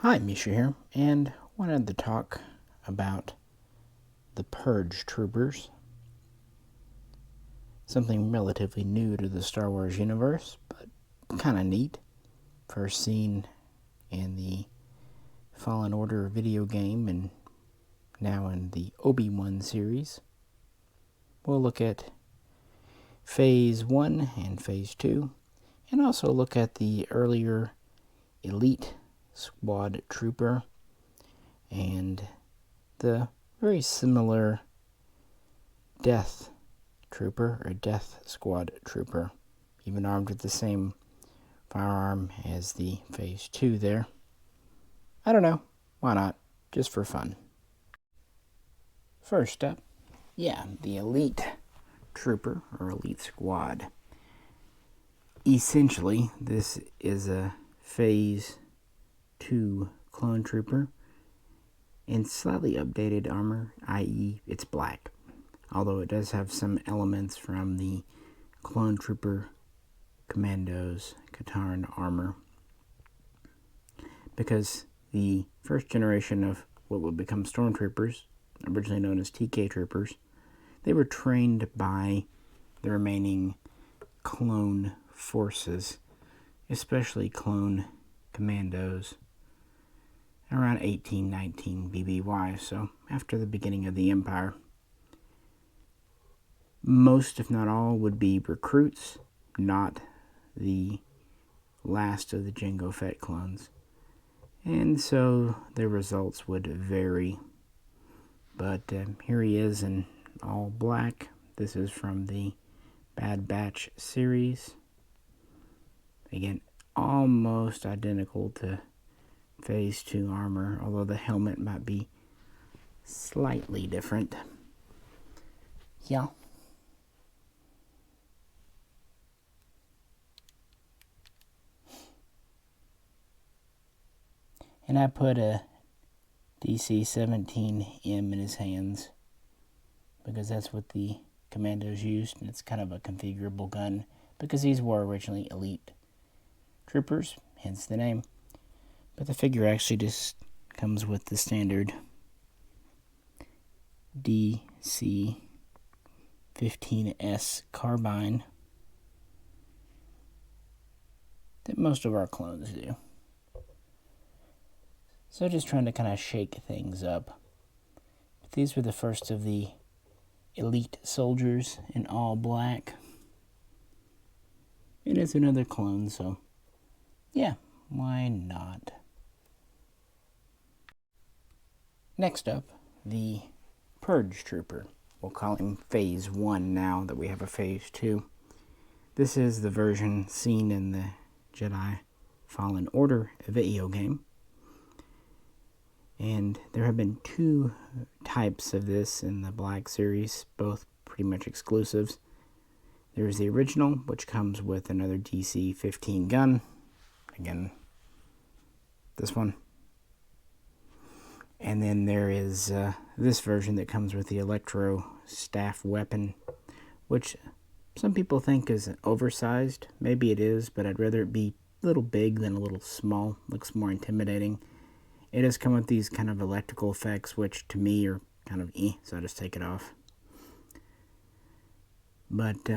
Hi, Misha here, and wanted to talk about the Purge troopers. Something relatively new to the Star Wars universe, but kind of neat. First seen in the Fallen Order video game and now in the Obi-Wan series. We'll look at Phase 1 and Phase 2, and also look at the earlier Elite Squad Trooper and the very similar Death Trooper, or Death Squad Trooper, even armed with the same firearm as the Phase 2 there. I don't know, why not? Just for fun. First up, the Elite Trooper, or Elite Squad. Essentially, this is a Phase 2 clone trooper in slightly updated armor, i.e. it's black, although it does have some elements from the clone trooper commandos Katarn armor, because the first generation of what would become stormtroopers, originally known as TK troopers, they were trained by the remaining clone forces, especially clone commandos, around 1819 BBY, so after the beginning of the Empire. Most, if not all, would be recruits, not the last of the Jango Fett clones. And so their results would vary. But here he is in all black. This is from the Bad Batch series. Again, almost identical to Phase 2 armor, although the helmet might be slightly different. Yeah. And I put a DC-17M in his hands because that's what the commandos used, and it's kind of a configurable gun because these were originally Elite troopers, hence the name. But the figure actually just comes with the standard DC-15S carbine that most of our clones do. So just trying to kind of shake things up. But these were the first of the Elite soldiers in all black. It is another clone, so yeah, why not? Next up, the Purge Trooper. We'll call him Phase 1 now that we have a Phase 2. This is the version seen in the Jedi Fallen Order video game. And there have been two types of this in the Black series, both pretty much exclusives. There's the original, which comes with another DC-15 gun. Again, this one. And then there is this version that comes with the Electro Staff weapon, which some people think is oversized. Maybe it is, but I'd rather it be a little big than a little small. Looks more intimidating. It does come with these kind of electrical effects, which to me are kind of so I just take it off. But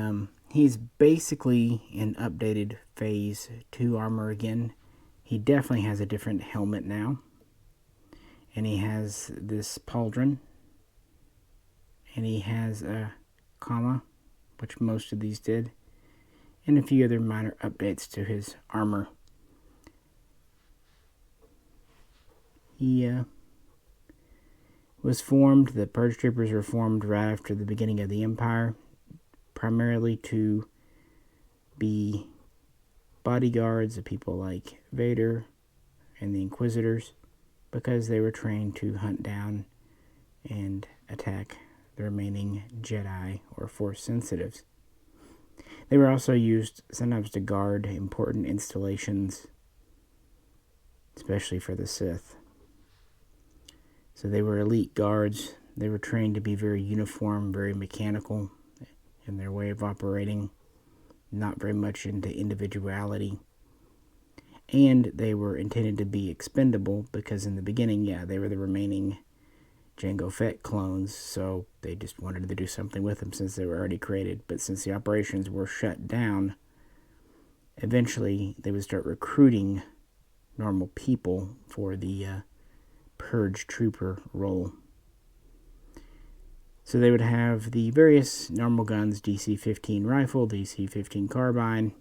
he's basically in updated Phase 2 armor again. He definitely has a different helmet now. And he has this pauldron. And he has a comma, which most of these did. And a few other minor updates to his armor. He was formed, the Purge Troopers were formed right after the beginning of the Empire, primarily to be bodyguards of people like Vader and the Inquisitors, because they were trained to hunt down and attack the remaining Jedi or Force sensitives. They were also used sometimes to guard important installations, especially for the Sith. So they were elite guards. They were trained to be very uniform, very mechanical in their way of operating, not very much into individuality. And they were intended to be expendable because in the beginning, yeah, they were the remaining Jango Fett clones, so they just wanted to do something with them since they were already created. But since the operations were shut down, eventually they would start recruiting normal people for the Purge trooper role. So they would have the various normal guns, DC-15 rifle, DC-15 carbine.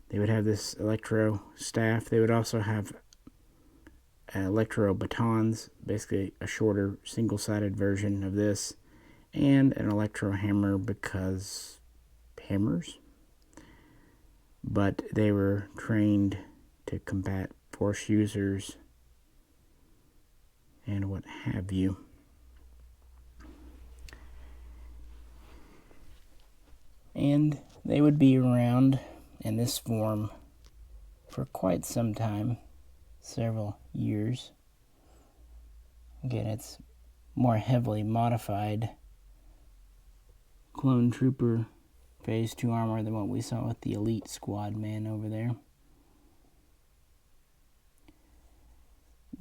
They would have this electro staff. They would also have electro batons, basically a shorter single-sided version of this, and an electro hammer because hammers. But they were trained to combat Force users and what have you. And they would be around in this form for quite some time, several years. Again, it's more heavily modified clone trooper phase 2 armor than what we saw with the elite squad man over there.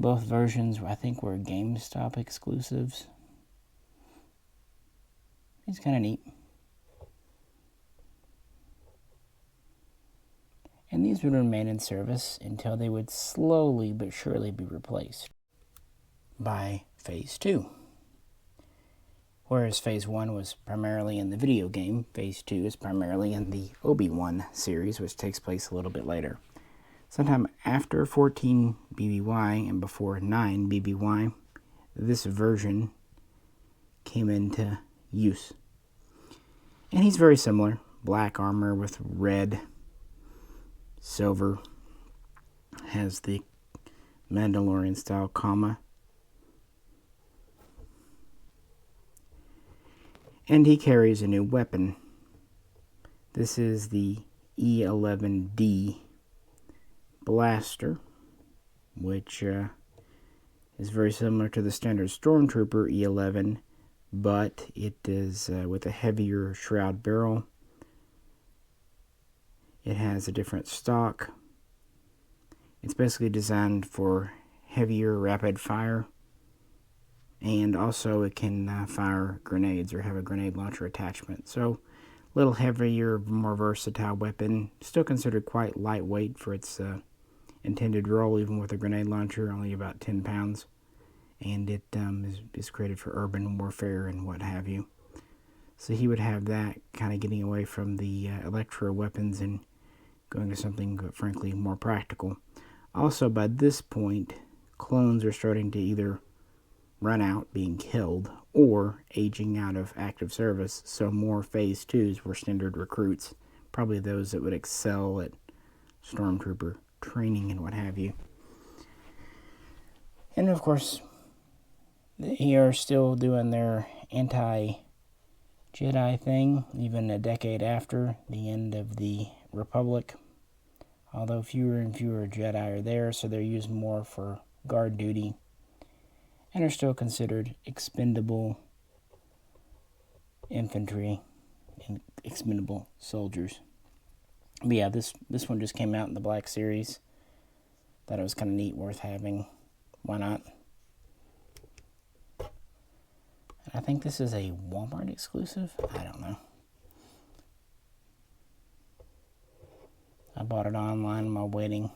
Both versions, I think, were GameStop exclusives. It's kind of neat. And these would remain in service until they would slowly but surely be replaced by Phase 2. Whereas Phase 1 was primarily in the video game, Phase 2 is primarily in the Obi-Wan series, which takes place a little bit later. Sometime after 14 BBY and before 9 BBY, this version came into use. And he's very similar. Black armor with red, silver, has the Mandalorian style comma. And he carries a new weapon. This is the E11D blaster, which is very similar to the standard Stormtrooper E11, but it is with a heavier shroud barrel. It has a different stock. It's basically designed for heavier rapid fire, and also it can fire grenades or have a grenade launcher attachment. So a little heavier, more versatile weapon. Still considered quite lightweight for its intended role, even with a grenade launcher, only about 10 pounds. And it is created for urban warfare and what have you. So he would have that, kind of getting away from the electro weapons and going to something, frankly, more practical. Also, by this point, clones are starting to either run out, being killed, or aging out of active service, so more Phase 2s were standard recruits, probably those that would excel at Stormtrooper training and what have you. And of course, they are still doing their anti-Jedi thing, even a decade after the end of the Republic. Although fewer and fewer Jedi are there, so they're used more for guard duty, and are still considered expendable infantry and expendable soldiers. But yeah, this one just came out in the Black Series. Thought it was kind of neat, worth having. Why not? And I think this is a Walmart exclusive. I don't know. I bought it online while waiting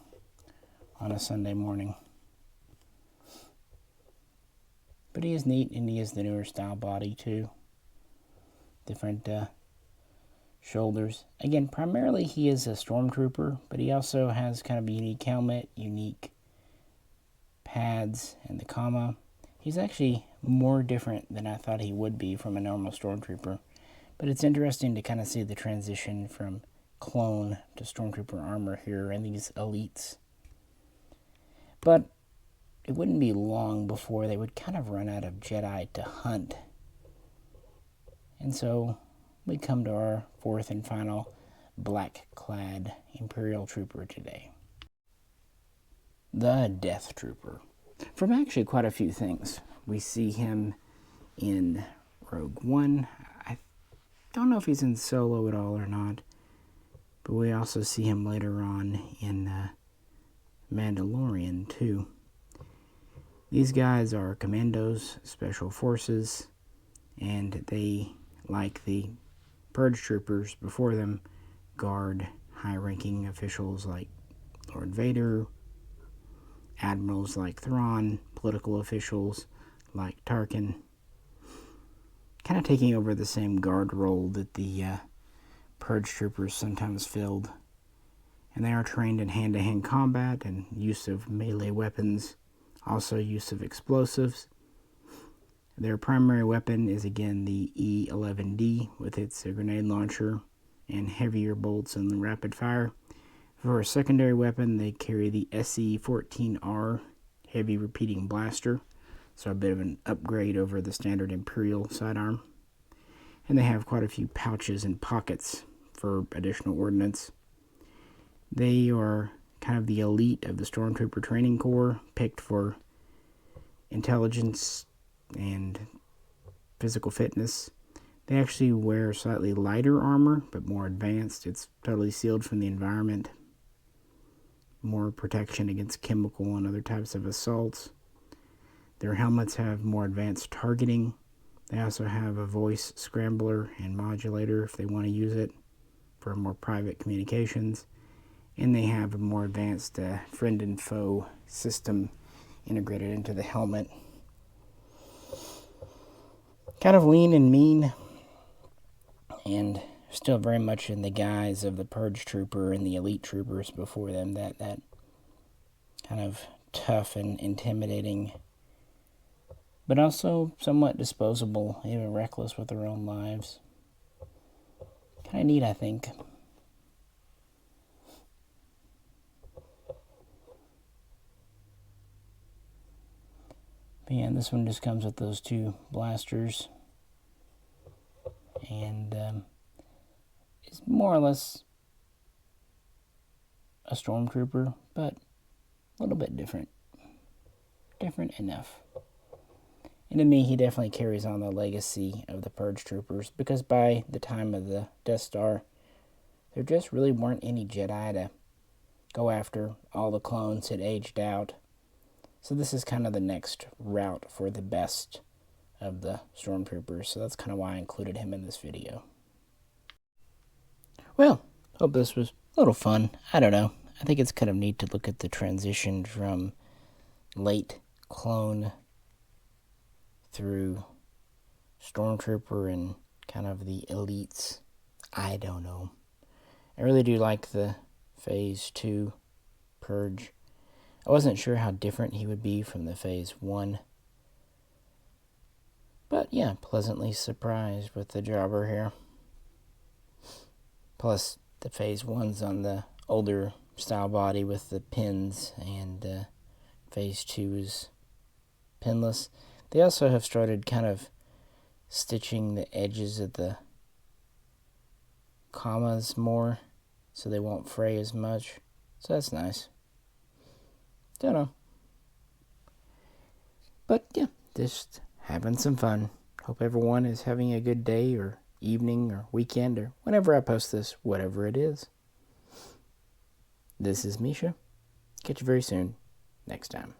on a Sunday morning. But he is neat, and he is the newer style body too. Different shoulders. Again, primarily he is a Stormtrooper, but he also has kind of a unique helmet, unique pads, and the comma. He's actually more different than I thought he would be from a normal Stormtrooper. But it's interesting to kind of see the transition from clone to Stormtrooper armor here and these elites. But it wouldn't be long before they would kind of run out of Jedi to hunt. And so we come to our fourth and final black-clad Imperial Trooper today. The Death Trooper. From actually quite a few things. We see him in Rogue One. I don't know if he's in Solo at all or not. But we also see him later on in Mandalorian too. These guys are commandos, special forces, and they, like the Purge troopers before them, guard high-ranking officials like Lord Vader, admirals like Thrawn, political officials like Tarkin, kind of taking over the same guard role that the Purge troopers sometimes filled. And they are trained in hand-to-hand combat and use of melee weapons, also use of explosives. Their primary weapon is again the E-11D with its grenade launcher and heavier bolts and rapid fire. For a secondary weapon, they carry the SE-14R heavy repeating blaster, so a bit of an upgrade over the standard Imperial sidearm. And they have quite a few pouches and pockets for additional ordnance. They are kind of the elite of the Stormtrooper Training Corps, picked for intelligence and physical fitness. They actually wear slightly lighter armor, but more advanced. It's totally sealed from the environment. More protection against chemical and other types of assaults. Their helmets have more advanced targeting. They also have a voice scrambler and modulator if they want to use it for more private communications. And they have a more advanced friend and foe system integrated into the helmet. Kind of lean and mean, and still very much in the guise of the Purge Trooper and the Elite Troopers before them, that kind of tough and intimidating, but also somewhat disposable, even reckless with their own lives. Kind of neat, I think. But yeah, this one just comes with those two blasters, and is more or less a Stormtrooper, but a little bit different. Different enough. And to me, he definitely carries on the legacy of the Purge Troopers, because by the time of the Death Star, there just really weren't any Jedi to go after. All the clones had aged out. So this is kind of the next route for the best of the Stormtroopers. So that's kind of why I included him in this video. Well, hope this was a little fun. I don't know. I think it's kind of neat to look at the transition from late clone through Stormtrooper and kind of the elites. I don't know. I really do like the Phase 2 Purge. I wasn't sure how different he would be from the Phase 1. But yeah, pleasantly surprised with the jobber here. Plus, the Phase 1's on the older style body with the pins, and Phase 2 is pinless. They also have started kind of stitching the edges of the commas more, so they won't fray as much. So that's nice. Don't know. But yeah, just having some fun. Hope everyone is having a good day or evening or weekend or whenever I post this, whatever it is. This is Misha. Catch you very soon. Next time.